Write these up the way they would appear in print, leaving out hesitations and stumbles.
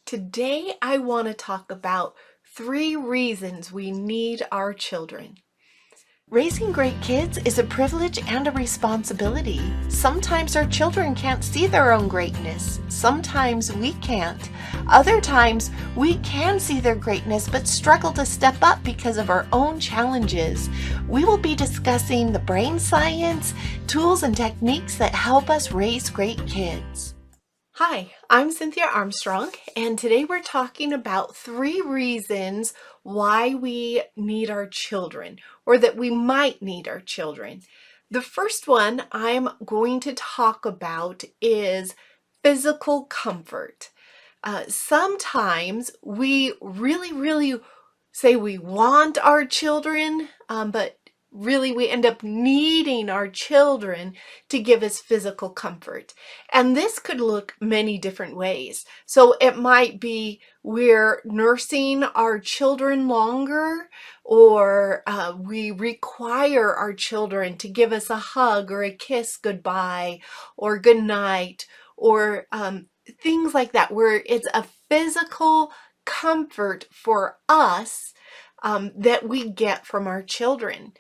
Today, I want to talk about 3 reasons we need our children. Raising great kids is a privilege and a responsibility. Sometimes our children can't see their own greatness. Sometimes we can't. Other times we can see their greatness but struggle to step up because of our own challenges. We will be discussing the brain science, tools and techniques that help us raise great kids. Hi, I'm Cynthia Armstrong, and today we're talking about 3 reasons why we need our children, or that we might need our children. The first one I'm going to talk about is physical comfort. Sometimes we really say we want our children, but really we end up needing our children to give us physical comfort. And this could look many different ways. So it might be we're nursing our children longer, or we require our children to give us a hug or a kiss goodbye or good night, or things like that, where it's a physical comfort for us that we get from our children.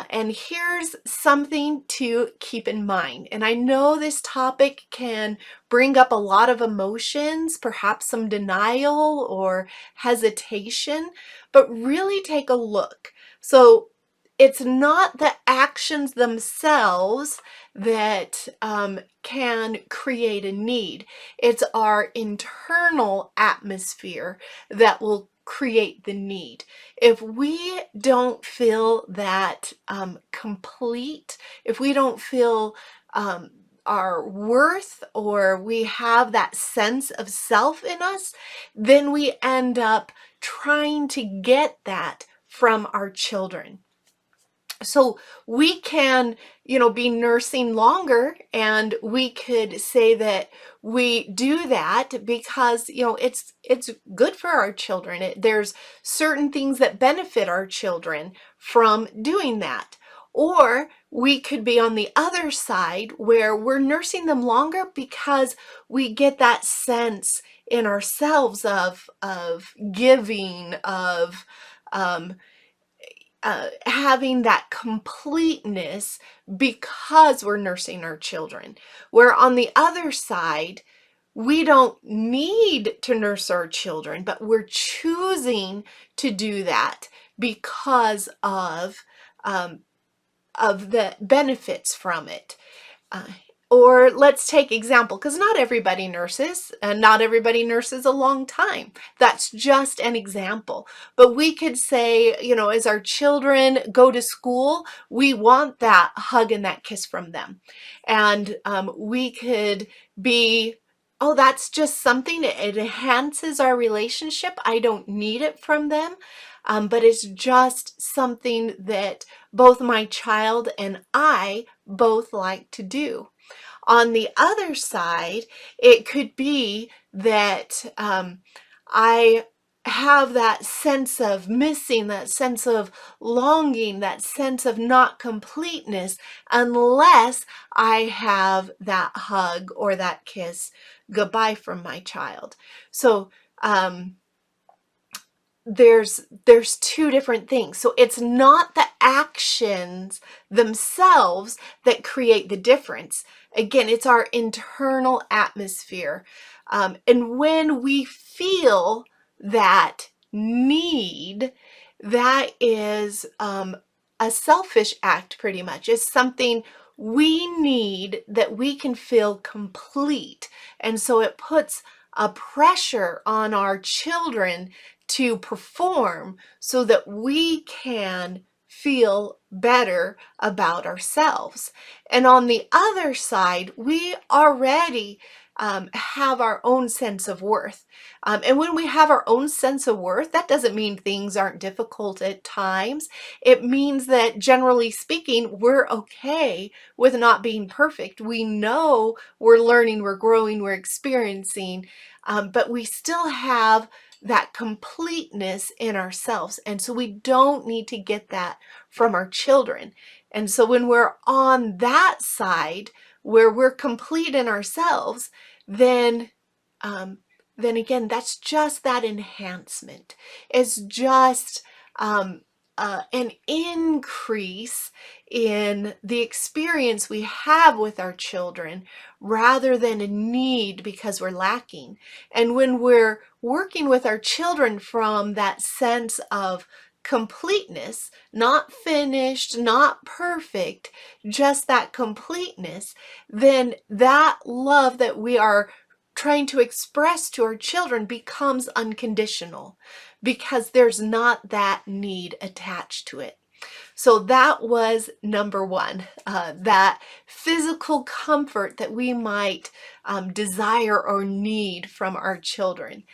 And here's something to keep in mind. And I know this topic can bring up a lot of emotions, perhaps some denial or hesitation, but really take a look. So it's not the actions themselves that can create a need. It's our internal atmosphere that will create the need. If we don't feel that complete, if we don't feel our worth, or we have that sense of self in us, then we end up trying to get that from our children. So we can, be nursing longer, and we could say that we do that because, it's good for our children. There's certain things that benefit our children from doing that. Or we could be on the other side where we're nursing them longer because we get that sense in ourselves of giving, of having that completeness because we're nursing our children. Where on the other side, we don't need to nurse our children, but we're choosing to do that because of the benefits from it. Or let's take example, because not everybody nurses, and not everybody nurses a long time. That's just an example. But we could say, as our children go to school, we want that hug and that kiss from them. And we could be, oh, that's just something, it enhances our relationship. I don't need it from them. But it's just something that both my child and I both like to do. On the other side, it could be that I have that sense of missing, that sense of longing, that sense of not completeness, unless I have that hug or that kiss goodbye from my child. So there's 2 different things. So it's not the actions themselves that create the difference. Again, it's our internal atmosphere. And when we feel that need, that is a selfish act, pretty much. It's something we need that we can feel complete. And so it puts a pressure on our children to perform so that we can feel better about ourselves. And on the other side, we already have our own sense of worth. And when we have our own sense of worth, that doesn't mean things aren't difficult at times. It means that, generally speaking, we're okay with not being perfect. We know we're learning, we're growing, we're experiencing, but we still have that completeness in ourselves. And so we don't need to get that from our children. And so when we're on that side where we're complete in ourselves, then then again, that's just that enhancement. It's just um, an increase in the experience we have with our children rather than a need because we're lacking. And when we're working with our children from that sense of completeness, not finished, not perfect, just that completeness, then that love that we are trying to express to our children becomes unconditional because there's not that need attached to it. So that was number one, that physical comfort that we might desire or need from our children.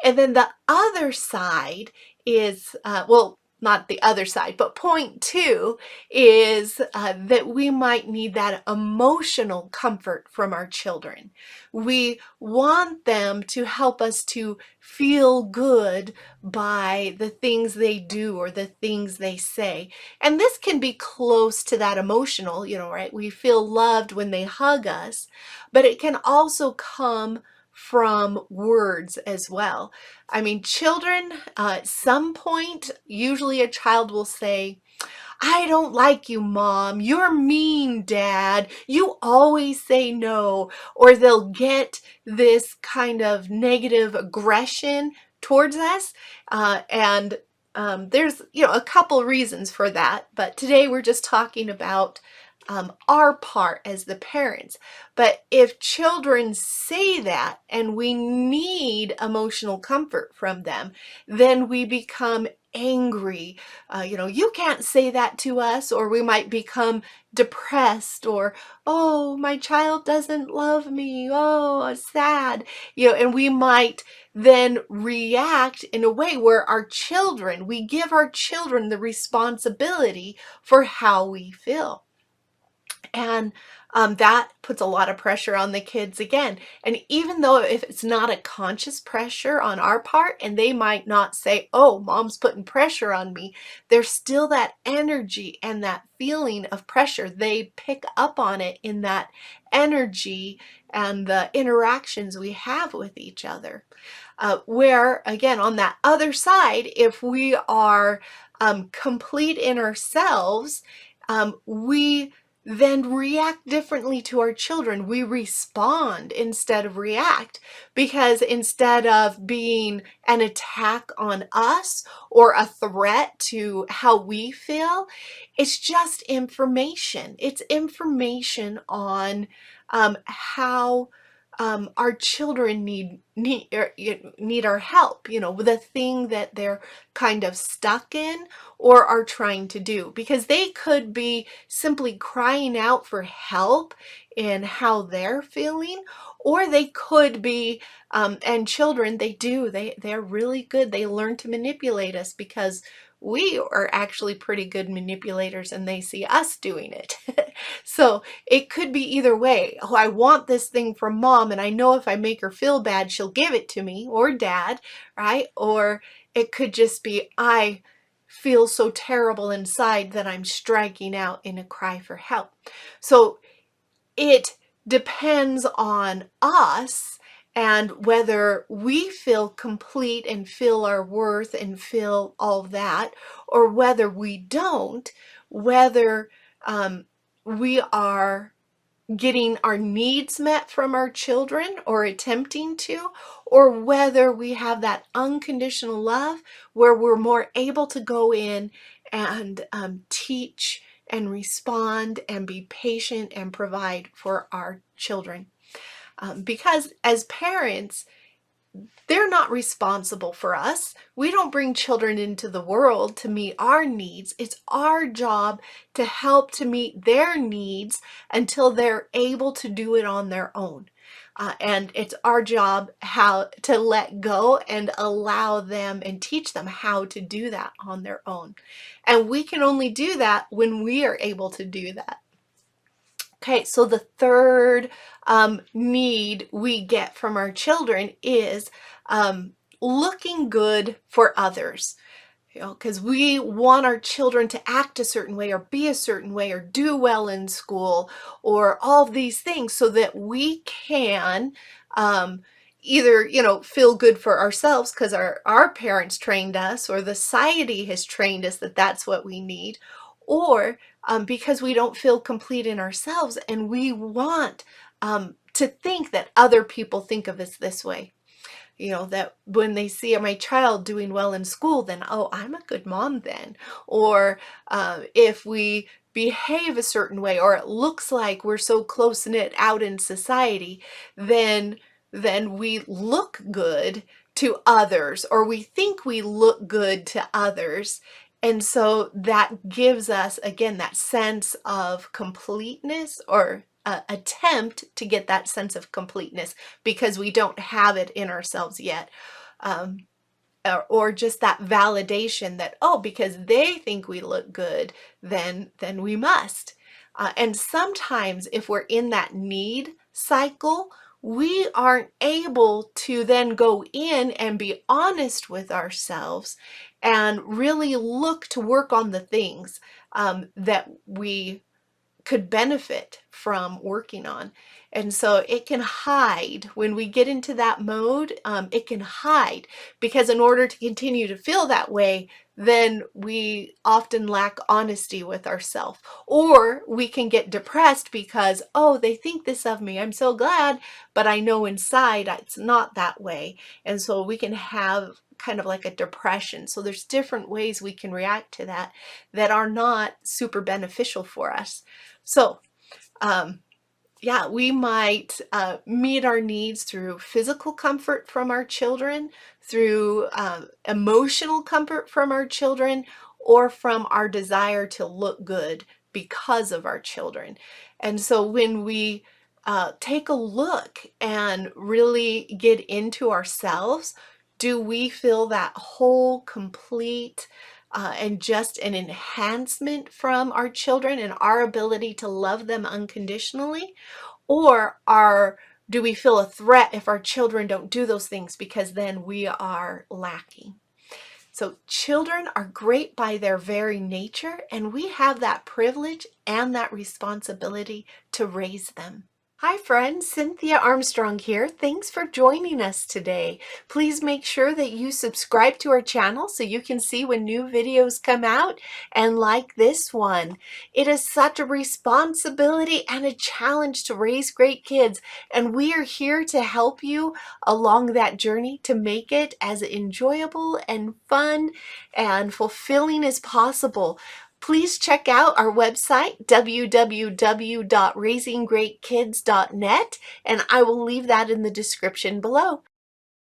And then the other side is, well, not the other side, but point two is that we might need that emotional comfort from our children. We want them to help us to feel good by the things they do or the things they say. And this can be close to that emotional, right? We feel loved when they hug us, but it can also come from words as well. I mean, children, at some point, usually a child will say, I don't like you, Mom. You're mean, Dad. You always say no. Or they'll get this kind of negative aggression towards us. And there's, a couple reasons for that. But today we're just talking about our part as the parents. But if children say that and we need emotional comfort from them, then we become angry. You can't say that to us, or we might become depressed, or, oh, my child doesn't love me, oh, sad, and we might then react in a way where we give our children the responsibility for how we feel. And that puts a lot of pressure on the kids again. And even though if it's not a conscious pressure on our part, and they might not say, oh, Mom's putting pressure on me, there's still that energy and that feeling of pressure. They pick up on it in that energy and the interactions we have with each other. Where, again, on that other side, if we are complete in ourselves, we then react differently to our children. We respond instead of react, because instead of being an attack on us or a threat to how we feel, it's just information. It's information on how our children need our help, the thing that they're kind of stuck in or are trying to do, because they could be simply crying out for help in how they're feeling, or they could be and children, they're really good. They learn to manipulate us because we are actually pretty good manipulators and they see us doing it. So it could be either way. Oh, I want this thing from Mom, and I know if I make her feel bad, she'll give it to me, or Dad, right? Or it could just be, I feel so terrible inside that I'm striking out in a cry for help. So it depends on us and whether we feel complete and feel our worth and feel all that, or whether we don't, whether we are getting our needs met from our children or attempting to, or whether we have that unconditional love where we're more able to go in and teach and respond and be patient and provide for our children. Because as parents, they're not responsible for us. We don't bring children into the world to meet our needs. It's our job to help to meet their needs until they're able to do it on their own. And it's our job how to let go and allow them and teach them how to do that on their own. And we can only do that when we are able to do that. Okay, so the third need we get from our children is looking good for others. Because we want our children to act a certain way or be a certain way or do well in school or all of these things so that we can either, feel good for ourselves because our parents trained us, or the society has trained us that that's what we need, or because we don't feel complete in ourselves and we want to think that other people think of us this way. That when they see my child doing well in school, then, oh, I'm a good mom then. Or if we behave a certain way, or it looks like we're so close knit out in society, then we look good to others, or we think we look good to others. And so that gives us, again, that sense of completeness, or attempt to get that sense of completeness, because we don't have it in ourselves yet. Or just that validation that, oh, because they think we look good, then we must. And sometimes if we're in that need cycle, we aren't able to then go in and be honest with ourselves and really look to work on the things that we could benefit from working on. And so it can hide when we get into that mode. It can hide because in order to continue to feel that way, then we often lack honesty with ourselves. Or we can get depressed because, oh, they think this of me, I'm so glad, but I know inside it's not that way. And so we can have kind of like a depression. So there's different ways we can react to that are not super beneficial for us. So yeah, we might meet our needs through physical comfort from our children, through emotional comfort from our children, or from our desire to look good because of our children. And so when we take a look and really get into ourselves, do we feel that whole, complete, and just an enhancement from our children and our ability to love them unconditionally? Or do we feel a threat if our children don't do those things, because then we are lacking? So children are great by their very nature, and we have that privilege and that responsibility to raise them. Hi friends, Cynthia Armstrong here. Thanks for joining us today. Please make sure that you subscribe to our channel so you can see when new videos come out, and like this one. It is such a responsibility and a challenge to raise great kids, and we are here to help you along that journey to make it as enjoyable and fun and fulfilling as possible. Please check out our website, www.raisinggreatkids.net, and I will leave that in the description below.